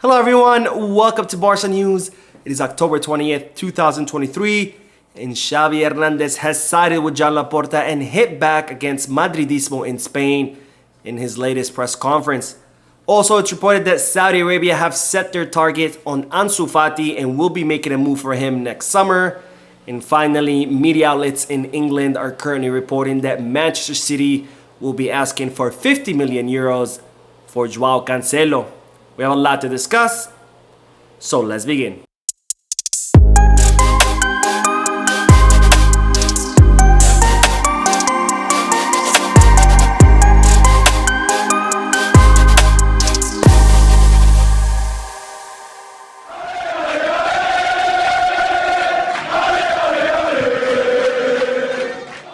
Hello everyone, welcome to Barca News. It is October 20th, 2023, and Xavi Hernandez has sided with Joan Laporta and hit back against Madridismo in Spain in his latest press conference. Also, it's reported that Saudi Arabia have set their target on Ansu Fati and will be making a move for him next summer. And finally, media outlets in England are currently reporting that Manchester City will be asking for 50 million euros for Joao Cancelo. We have a lot to discuss, so let's begin.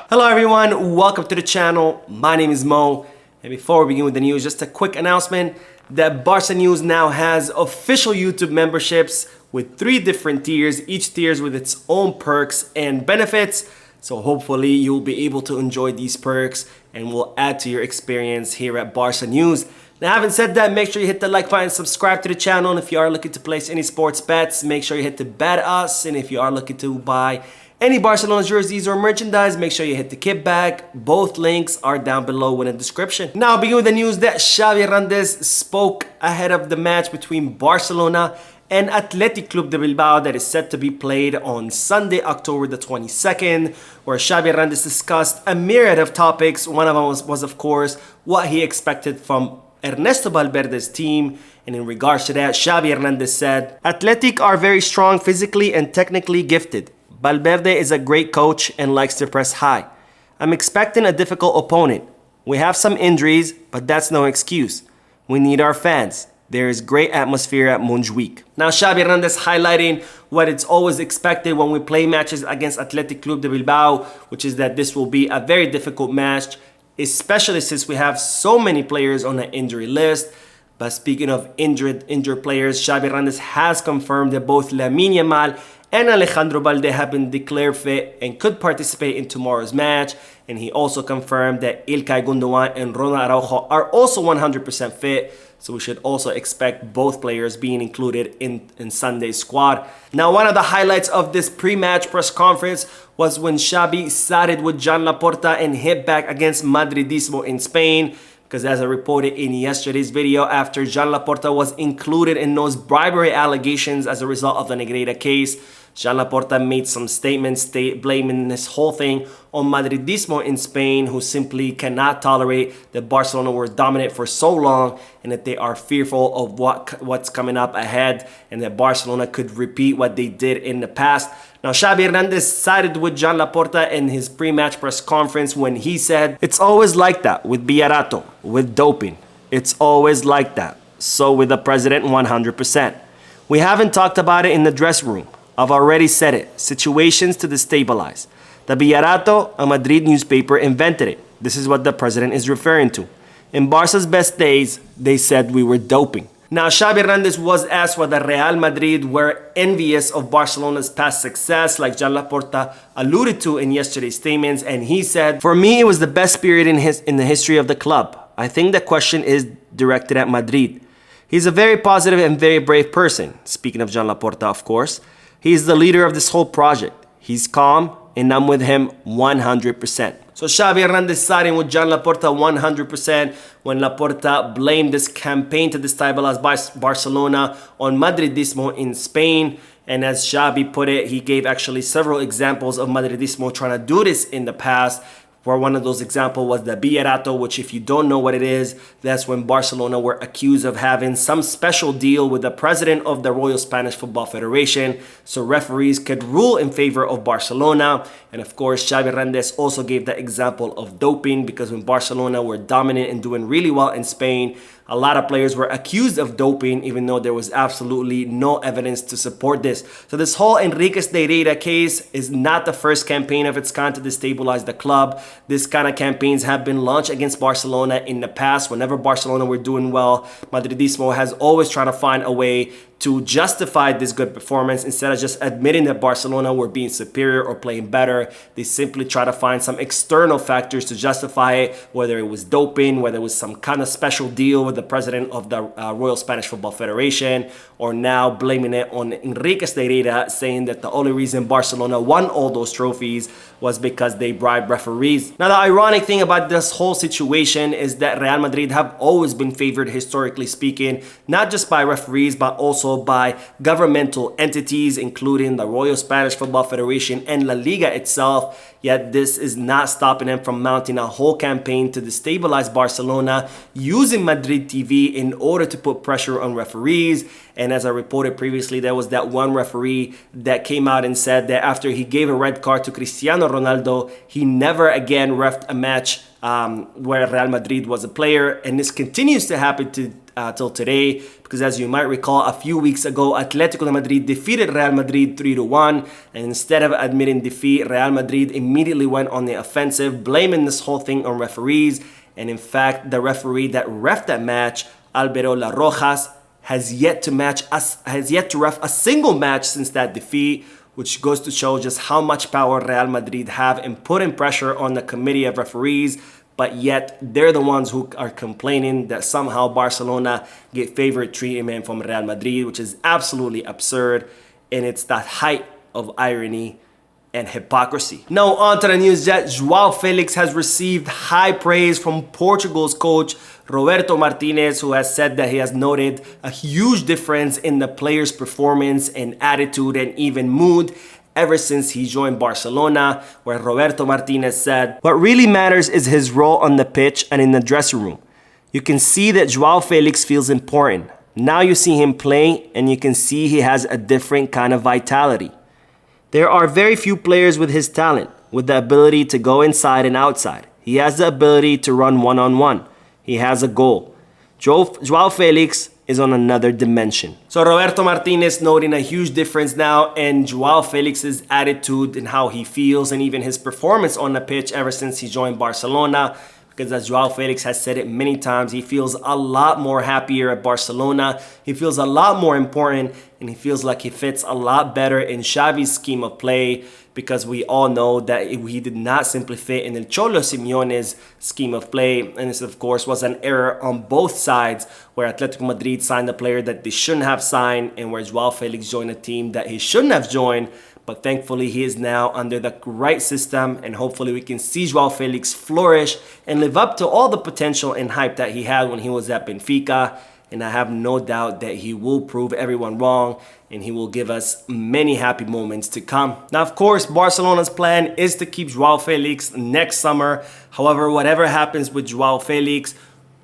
Hello everyone, welcome to the channel. My name is Mo, and before we begin with the news, just a quick announcement that Barca News now has official YouTube memberships with 3 different tiers, each tier with its own perks and benefits. So hopefully you'll be able to enjoy these perks and will add to your experience here at Barca News. Now, having said that, make sure you hit the like button, subscribe to the channel, and if you are looking to place any sports bets, make sure you hit the Bet Us, and if you are looking to buy any Barcelona jerseys or merchandise, make sure you hit the kickback. Both links are down below in the description. Now, begin with the news that Xavi Hernandez spoke ahead of the match between Barcelona and Athletic Club de Bilbao that is set to be played on Sunday, October the 22nd, where Xavi Hernandez discussed a myriad of topics. One of them was of course, what he expected from Ernesto Valverde's team. And in regards to that, Xavi Hernandez said, "Athletic are very strong physically and technically gifted. Valverde is a great coach and likes to press high. I'm expecting a difficult opponent. We have some injuries, but that's no excuse. We need our fans. There is great atmosphere at Montjuic." Now, Xavi Hernandez highlighting what it's always expected when we play matches against Athletic Club de Bilbao, which is that this will be a very difficult match, especially since we have so many players on the injury list. But speaking of injured players, Xavi Hernandez has confirmed that both Lamine Yamal and Alejandro Balde have been declared fit and could participate in tomorrow's match. And he also confirmed that Ilkay Gundogan and Ronald Araujo are also 100% fit. So we should also expect both players being included in Sunday's squad. Now, one of the highlights of this pre-match press conference was when Xavi sided with Joan Laporta and hit back against Madridismo in Spain. Because as I reported in yesterday's video, after Joan Laporta was included in those bribery allegations as a result of the Negreira case, Joan Laporta made some statements blaming this whole thing on Madridismo in Spain, who simply cannot tolerate that Barcelona were dominant for so long and that they are fearful of what's coming up ahead and that Barcelona could repeat what they did in the past. Now, Xavi Hernandez sided with Joan Laporta in his pre-match press conference when he said, "It's always like that with Billarato, with doping. It's always like that. So with the president, 100%. We haven't talked about it in the dressing room. I've already said it. Situations to destabilize. The Billarato, a Madrid newspaper, invented it. This is what the president is referring to. In Barca's best days, they said we were doping." Now, Xavi Hernandez was asked whether Real Madrid were envious of Barcelona's past success, like Joan Laporta alluded to in yesterday's statements, and he said, "For me, it was the best period in the history of the club. I think the question is directed at Madrid. He's a very positive and very brave person." Speaking of Joan Laporta, of course. "He is the leader of this whole project. He's calm, and I'm with him 100%. So Xavi Hernandez siding with Joan Laporta 100% when Laporta blamed this campaign to destabilize Barcelona on Madridismo in Spain. And as Xavi put it, he gave actually several examples of Madridismo trying to do this in the past. Where one of those examples was the Billarato, which if you don't know what it is, that's when Barcelona were accused of having some special deal with the president of the Royal Spanish Football Federation, so referees could rule in favor of Barcelona. And of course, Xavi Hernandez also gave the example of doping, because when Barcelona were dominant and doing really well in Spain, a lot of players were accused of doping, even though there was absolutely no evidence to support this. So this whole Enriquez Negreira case is not the first campaign of its kind to destabilize the club. This kind of campaigns have been launched against Barcelona in the past. Whenever Barcelona were doing well, Madridismo has always tried to find a way to justify this good performance. Instead of just admitting that Barcelona were being superior or playing better, they simply try to find some external factors to justify it, whether it was doping, whether it was some kind of special deal with the president of the Royal Spanish Football Federation, or now blaming it on Enrique Negreira, saying that the only reason Barcelona won all those trophies was because they bribed referees. Now, the ironic thing about this whole situation is that Real Madrid have always been favored, historically speaking, not just by referees, but also by governmental entities, including the Royal Spanish Football Federation and La Liga itself. Yet this is not stopping them from mounting a whole campaign to destabilize Barcelona, using Madrid TV in order to put pressure on referees. And as I reported previously, there was that one referee that came out and said that after he gave a red card to Cristiano Ronaldo, he never again refed a match where Real Madrid was a player. And this continues to happen till today, because as you might recall, a few weeks ago, Atletico de Madrid defeated Real Madrid 3-1, and instead of admitting defeat, Real Madrid immediately went on the offensive, blaming this whole thing on referees. And in fact, the referee that refed that match, Alvaro La Rojas, has yet to ref a single match since that defeat, which goes to show just how much power Real Madrid have in putting pressure on the committee of referees. But yet they're the ones who are complaining that somehow Barcelona get favored treatment from Real Madrid, which is absolutely absurd. And it's the height of irony and hypocrisy. Now on to the news that Joao Felix has received high praise from Portugal's coach Roberto Martinez, who has said that he has noted a huge difference in the player's performance and attitude and even mood ever since he joined Barcelona, where Roberto Martinez said, "What really matters is his role on the pitch and in the dressing room. You can see that Joao Felix feels important. Now you see him playing and you can see he has a different kind of vitality. There are very few players with his talent, with the ability to go inside and outside. He has the ability to run one-on-one. He has a goal. Joao Felix is on another dimension." So Roberto Martinez noting a huge difference now in Joao Felix's attitude and how he feels, and even his performance on the pitch ever since he joined Barcelona. Because as Joao Felix has said it many times, he feels a lot more happier at Barcelona. He feels a lot more important, and he feels like he fits a lot better in Xavi's scheme of play, because we all know that he did not simply fit in El Cholo Simeone's scheme of play. And this, of course, was an error on both sides, where Atletico Madrid signed a player that they shouldn't have signed, and where Joao Felix joined a team that he shouldn't have joined. But thankfully, he is now under the right system, and hopefully we can see Joao Felix flourish and live up to all the potential and hype that he had when he was at Benfica. And I have no doubt that he will prove everyone wrong, and he will give us many happy moments to come. Now, of course, Barcelona's plan is to keep Joao Felix next summer. However, whatever happens with Joao Felix,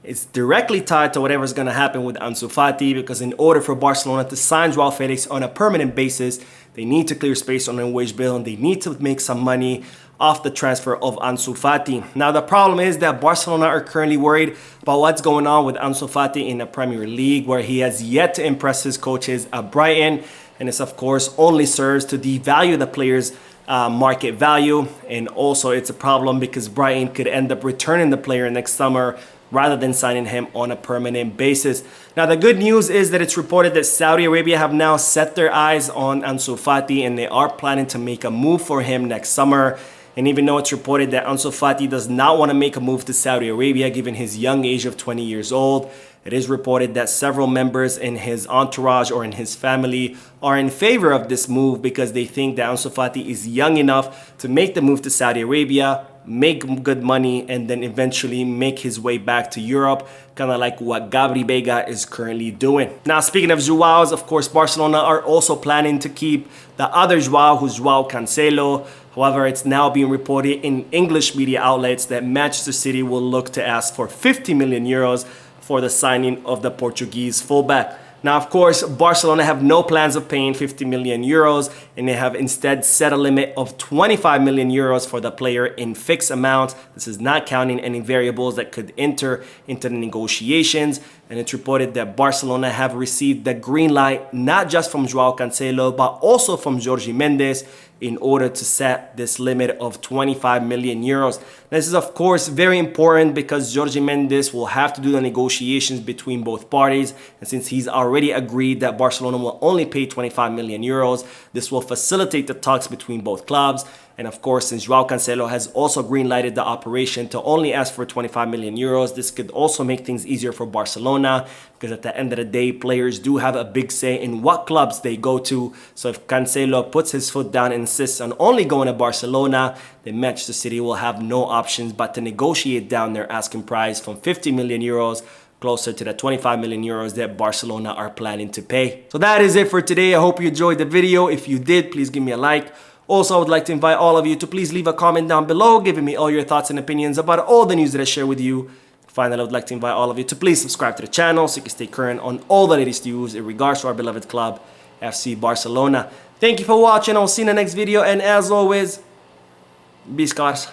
it's directly tied to whatever's going to happen with Ansu Fati, because in order for Barcelona to sign Joao Felix on a permanent basis, they need to clear space on their wage bill, and they need to make some money off the transfer of Ansu Fati. Now, the problem is that Barcelona are currently worried about what's going on with Ansu Fati in the Premier League, where he has yet to impress his coaches at Brighton. And this, of course, only serves to devalue the player's market value. And also, it's a problem because Brighton could end up returning the player next summer rather than signing him on a permanent basis. Now, the good news is that it's reported that Saudi Arabia have now set their eyes on Ansu Fati, and they are planning to make a move for him next summer. And even though it's reported that Ansu Fati does not want to make a move to Saudi Arabia given his young age of 20 years old, it is reported that several members in his entourage or in his family are in favor of this move, because they think that Ansu Fati is young enough to make the move to Saudi Arabia, make good money, and then eventually make his way back to Europe, kind of like what Gabri Vega is currently doing. Now, speaking of Joaos, of course, Barcelona are also planning to keep the other Joao, who's Joao Cancelo. However, it's now being reported in English media outlets that Manchester City will look to ask for 50 million euros for the signing of the Portuguese fullback. Now, of course, Barcelona have no plans of paying 50 million euros, and they have instead set a limit of 25 million euros for the player in fixed amounts. This is not counting any variables that could enter into the negotiations. and it's reported that Barcelona have received the green light not just from Joao Cancelo but also from Jorge Mendes in order to set this limit of 25 million euros. This is of course very important because Jorge Mendes will have to do the negotiations between both parties, and since he's already agreed that Barcelona will only pay 25 million euros, this will facilitate the talks between both clubs. And of course, since Joao Cancelo has also green-lighted the operation to only ask for 25 million euros, this could also make things easier for Barcelona, because at the end of the day, players do have a big say in what clubs they go to. So if Cancelo puts his foot down and insists on only going to Barcelona, then Manchester City will have no options but to negotiate down their asking price from 50 million euros closer to the 25 million euros that Barcelona are planning to pay. So that is it for today. I hope you enjoyed the video. If you did, please give me a like. Also, I would like to invite all of you to please leave a comment down below giving me all your thoughts and opinions about all the news that I share with you. Finally, I would like to invite all of you to please subscribe to the channel so you can stay current on all the latest news in regards to our beloved club, FC Barcelona. Thank you for watching. I will see you in the next video, and as always, be scars.